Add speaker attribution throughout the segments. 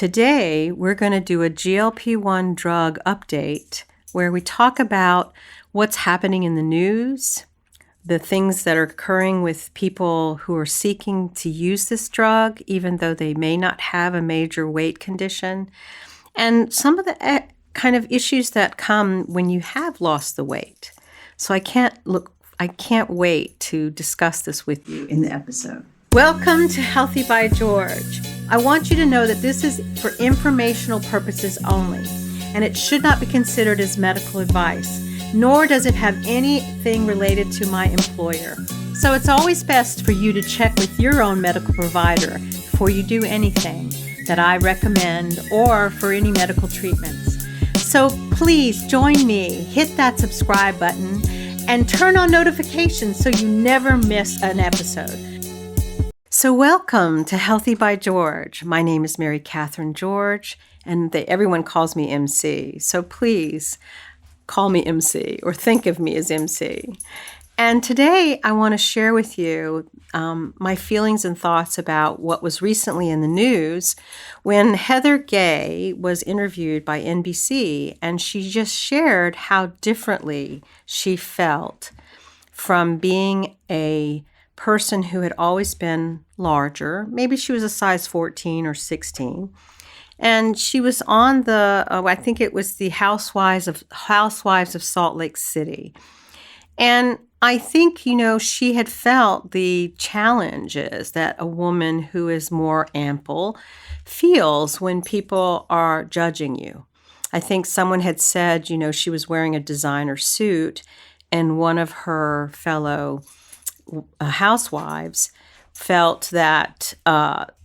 Speaker 1: Today, we're going to do a GLP-1 drug update where we talk about what's happening in the news, the things that are occurring with people who are seeking to use this drug, even though they may not have a major weight condition, and some of the kind of issues that come when you have lost the weight. So I can't wait to discuss this with you in the episode. Welcome to Healthy by George. I want you to know that this is for informational purposes only, and it should not be considered as medical advice, nor does it have anything related to my employer. So it's always best for you to check with your own medical provider before you do anything that I recommend or for any medical treatments. So please join me, hit that subscribe button, and turn on notifications so you never miss an episode. So welcome to Healthy by George. My name is Mary Catherine George, and everyone calls me MC. So please call me MC or think of me as MC. And today I want to share with you my feelings and thoughts about what was recently in the news when Heather Gay was interviewed by NBC, and she just shared how differently she felt from being a person who had always been larger. Maybe she was a size 14 or 16. And she was on the, I think it was the Housewives of Salt Lake City. And I think, she had felt the challenges that a woman who is more ample feels when people are judging you. I think someone had said, she was wearing a designer suit, and one of her fellow housewives felt that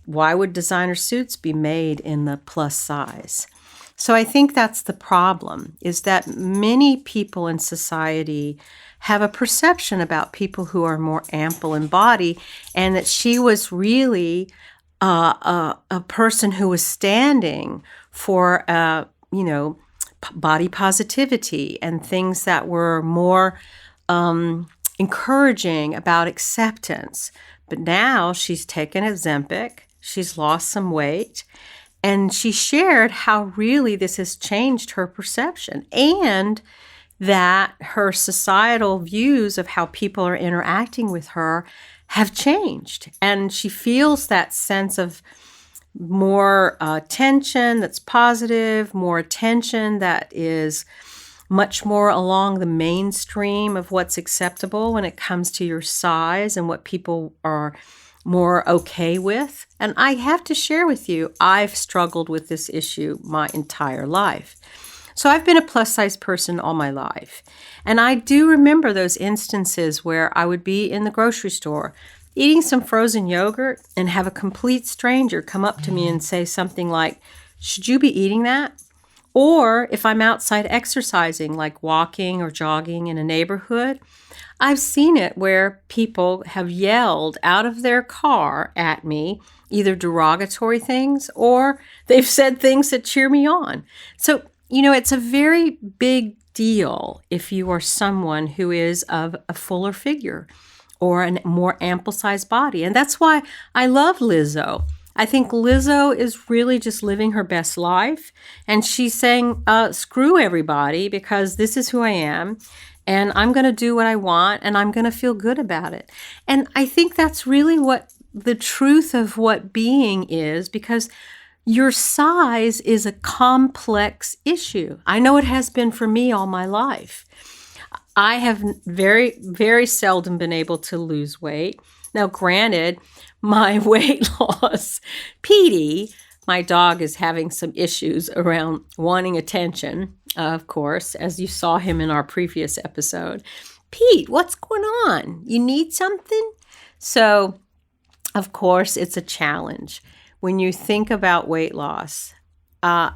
Speaker 1: why would designer suits be made in the plus size? So I think that's the problem, is that many people in society have a perception about people who are more ample in body, and that she was really a person who was standing for body positivity and things that were more encouraging about acceptance. But now she's taken Ozempic, she's lost some weight, and she shared how really this has changed her perception, and that her societal views of how people are interacting with her have changed. And she feels that sense of more attention that's positive, more attention that is much more along the mainstream of what's acceptable when it comes to your size and what people are more okay with. And I have to share with you, I've struggled with this issue my entire life. So I've been a plus size person all my life. And I do remember those instances where I would be in the grocery store eating some frozen yogurt and have a complete stranger come up to me and say something like, "Should you be eating that?" Or if I'm outside exercising, like walking or jogging in a neighborhood, I've seen it where people have yelled out of their car at me, either derogatory things or they've said things that cheer me on. So, it's a very big deal if you are someone who is of a fuller figure or a more ample sized body. And that's why I love Lizzo. I think Lizzo is really just living her best life, and she's saying, screw everybody, because this is who I am, and I'm going to do what I want, and I'm going to feel good about it. And I think that's really what the truth of what being is, because your size is a complex issue. I know it has been for me all my life. I have very, very seldom been able to lose weight. Now, granted, my weight loss, Petey, my dog, is having some issues around wanting attention, of course, as you saw him in our previous episode. "Pete, what's going on? You need something?" So, of course, it's a challenge. When you think about weight loss,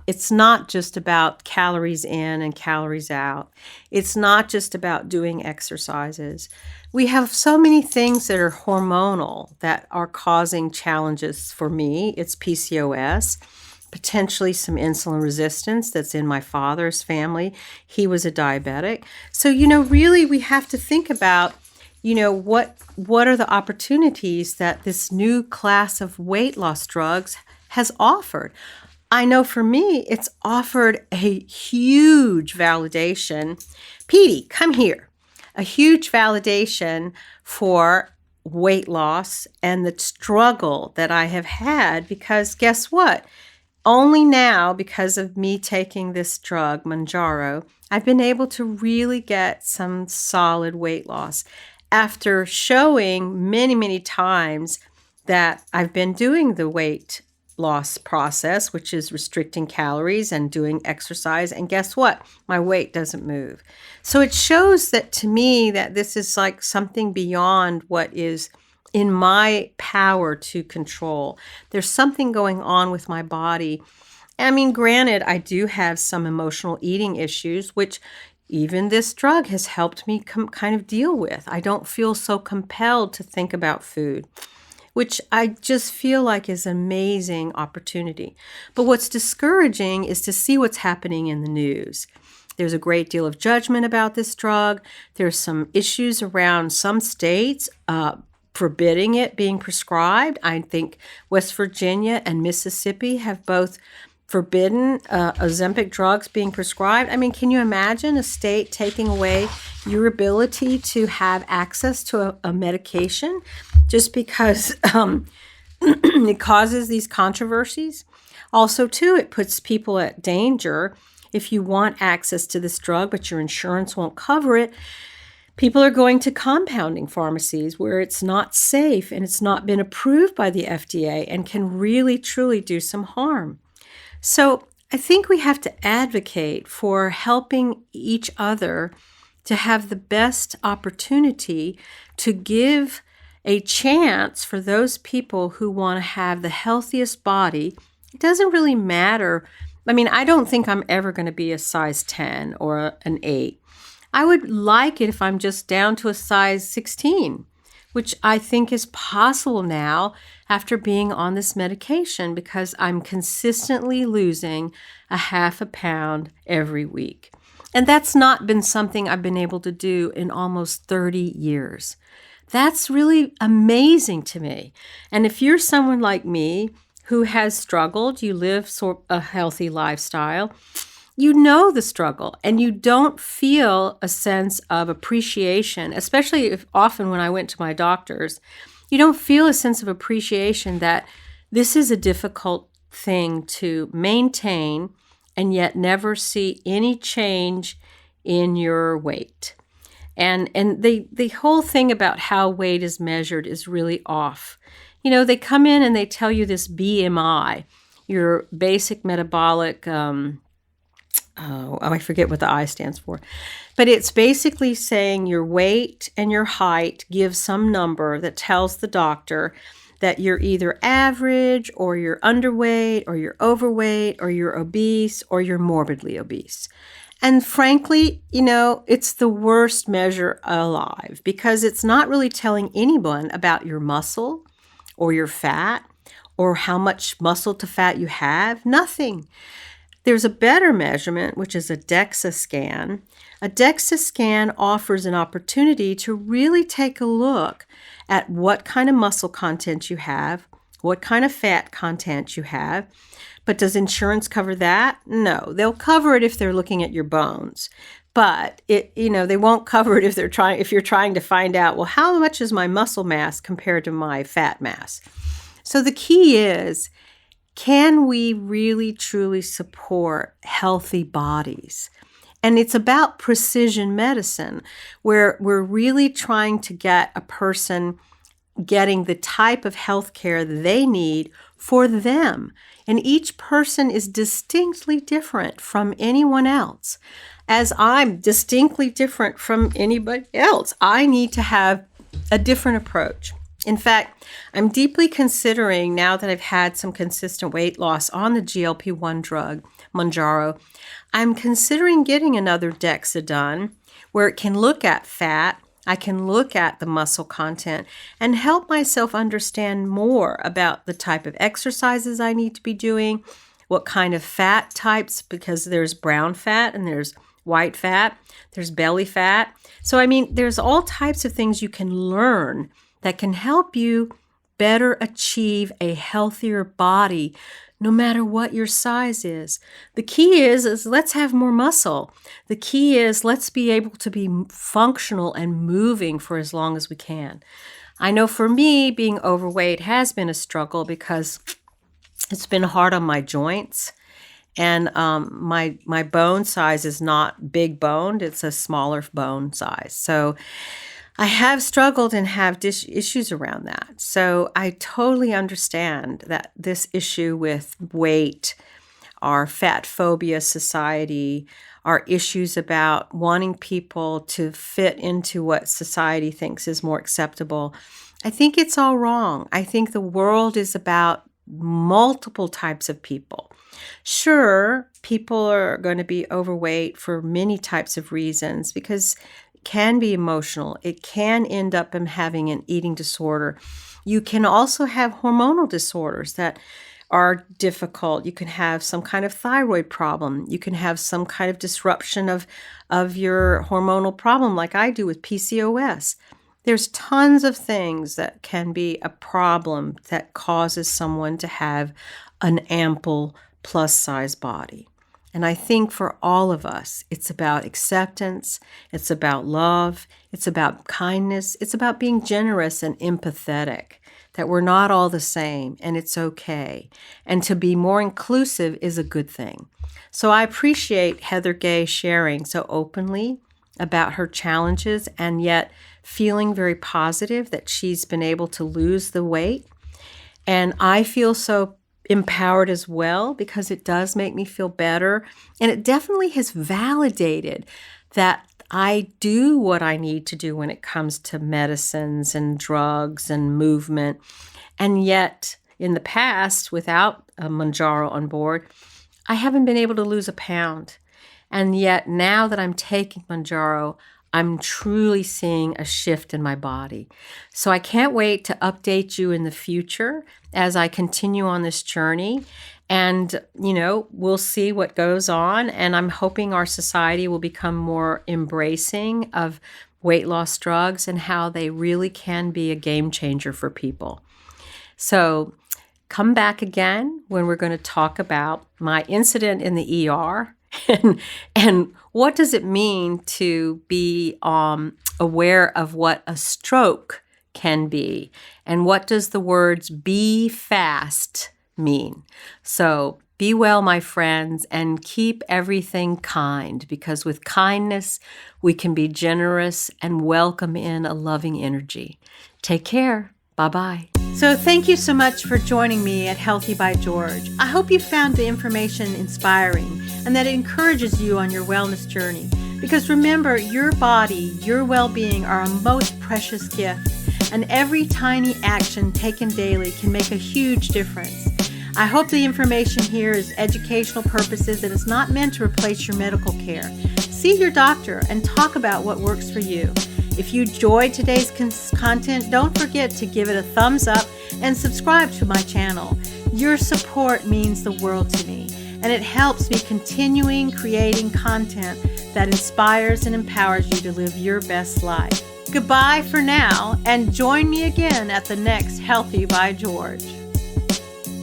Speaker 1: it's not just about calories in and calories out. It's not just about doing exercises. We have so many things that are hormonal that are causing challenges for me. It's PCOS, potentially some insulin resistance that's in my father's family. He was a diabetic. So, really we have to think about, what are the opportunities that this new class of weight loss drugs has offered. I know for me, it's offered a huge validation. Petey, come here. A huge validation for weight loss and the struggle that I have had, because guess what? Only now, because of me taking this drug, Mounjaro, I've been able to really get some solid weight loss after showing many, many times that I've been doing the weight loss process, which is restricting calories and doing exercise. And guess what? My weight doesn't move. So it shows that to me that this is like something beyond what is in my power to control. There's something going on with my body. I mean, granted, I do have some emotional eating issues, which even this drug has helped me kind of deal with. I don't feel so compelled to think about food, which I just feel like is an amazing opportunity. But what's discouraging is to see what's happening in the news. There's a great deal of judgment about this drug. There's some issues around some states forbidding it being prescribed. I think West Virginia and Mississippi have both forbidden Ozempic drugs being prescribed. I mean, can you imagine a state taking away your ability to have access to a medication just because it causes these controversies? Also, too, it puts people at danger. If you want access to this drug, but your insurance won't cover it, people are going to compounding pharmacies where it's not safe and it's not been approved by the FDA and can really, truly do some harm. So I think we have to advocate for helping each other to have the best opportunity to give a chance for those people who want to have the healthiest body. It doesn't really matter. I mean, I don't think I'm ever going to be a size 10 or an 8. I would like it if I'm just down to a size 16, which I think is possible now after being on this medication because I'm consistently losing a half a pound every week. And that's not been something I've been able to do in almost 30 years. That's really amazing to me. And if you're someone like me who has struggled, you live a healthy lifestyle, you know the struggle and you don't feel a sense of appreciation, especially if often when I went to my doctors, you don't feel a sense of appreciation that this is a difficult thing to maintain and yet never see any change in your weight. And the whole thing about how weight is measured is really off. You know, they come in and they tell you this BMI, your basic metabolic I forget what the I stands for. But it's basically saying your weight and your height give some number that tells the doctor that you're either average or you're underweight or you're overweight or you're obese or you're morbidly obese. And frankly, you know, it's the worst measure alive because it's not really telling anyone about your muscle or your fat or how much muscle to fat you have. Nothing. There's a better measurement, which is a DEXA scan. A DEXA scan offers an opportunity to really take a look at what kind of muscle content you have, what kind of fat content you have. But does insurance cover that? No, they'll cover it if they're looking at your bones. But they won't cover it if you're trying to find out, well, how much is my muscle mass compared to my fat mass? So the key is, can we really truly support healthy bodies? And it's about precision medicine, where we're really trying to get a person getting the type of health care they need for them. And each person is distinctly different from anyone else. As I'm distinctly different from anybody else, I need to have a different approach. In fact, I'm deeply considering, now that I've had some consistent weight loss on the GLP-1 drug, Mounjaro, I'm considering getting another DEXA done where it can look at fat, I can look at the muscle content, and help myself understand more about the type of exercises I need to be doing, what kind of fat types, because there's brown fat and there's white fat, there's belly fat. So, I mean, there's all types of things you can learn that can help you better achieve a healthier body, no matter what your size is. The key is let's have more muscle. The key is let's be able to be functional and moving for as long as we can. I know for me, being overweight has been a struggle because it's been hard on my joints. And my bone size is not big boned. It's a smaller bone size. So I have struggled and have issues around that. So I totally understand that this issue with weight, our fat phobia society, our issues about wanting people to fit into what society thinks is more acceptable. I think it's all wrong. I think the world is about multiple types of people. Sure, people are going to be overweight for many types of reasons because it can be emotional. It can end up in having an eating disorder. You can also have hormonal disorders that are difficult. You can have some kind of thyroid problem. You can have some kind of disruption of your hormonal problem like I do with PCOS. There's tons of things that can be a problem that causes someone to have an ample plus size body. And I think for all of us, it's about acceptance, it's about love, it's about kindness, it's about being generous and empathetic, that we're not all the same and it's okay. And to be more inclusive is a good thing. So I appreciate Heather Gay sharing so openly about her challenges and yet feeling very positive that she's been able to lose the weight. And I feel so empowered as well because it does make me feel better. And it definitely has validated that I do what I need to do when it comes to medicines and drugs and movement. And yet in the past, without a Mounjaro on board, I haven't been able to lose a pound. And yet now that I'm taking Mounjaro, I'm truly seeing a shift in my body. So I can't wait to update you in the future as I continue on this journey. And, we'll see what goes on. And I'm hoping our society will become more embracing of weight loss drugs and how they really can be a game changer for people. So come back again when we're going to talk about my incident in the ER. And what does it mean to be aware of what a stroke can be? And what does the words be fast mean? So be well, my friends, and keep everything kind, because with kindness, we can be generous and welcome in a loving energy. Take care. Bye-bye. So thank you so much for joining me at Healthy by George. I hope you found the information inspiring and that it encourages you on your wellness journey. Because remember, your body, your well-being are a most precious gift, and every tiny action taken daily can make a huge difference. I hope the information here is educational purposes and is not meant to replace your medical care. See your doctor and talk about what works for you. If you enjoyed today's content, don't forget to give it a thumbs up and subscribe to my channel. Your support means the world to me, and it helps me continuing creating content that inspires and empowers you to live your best life. Goodbye for now, and join me again at the next Healthy by George.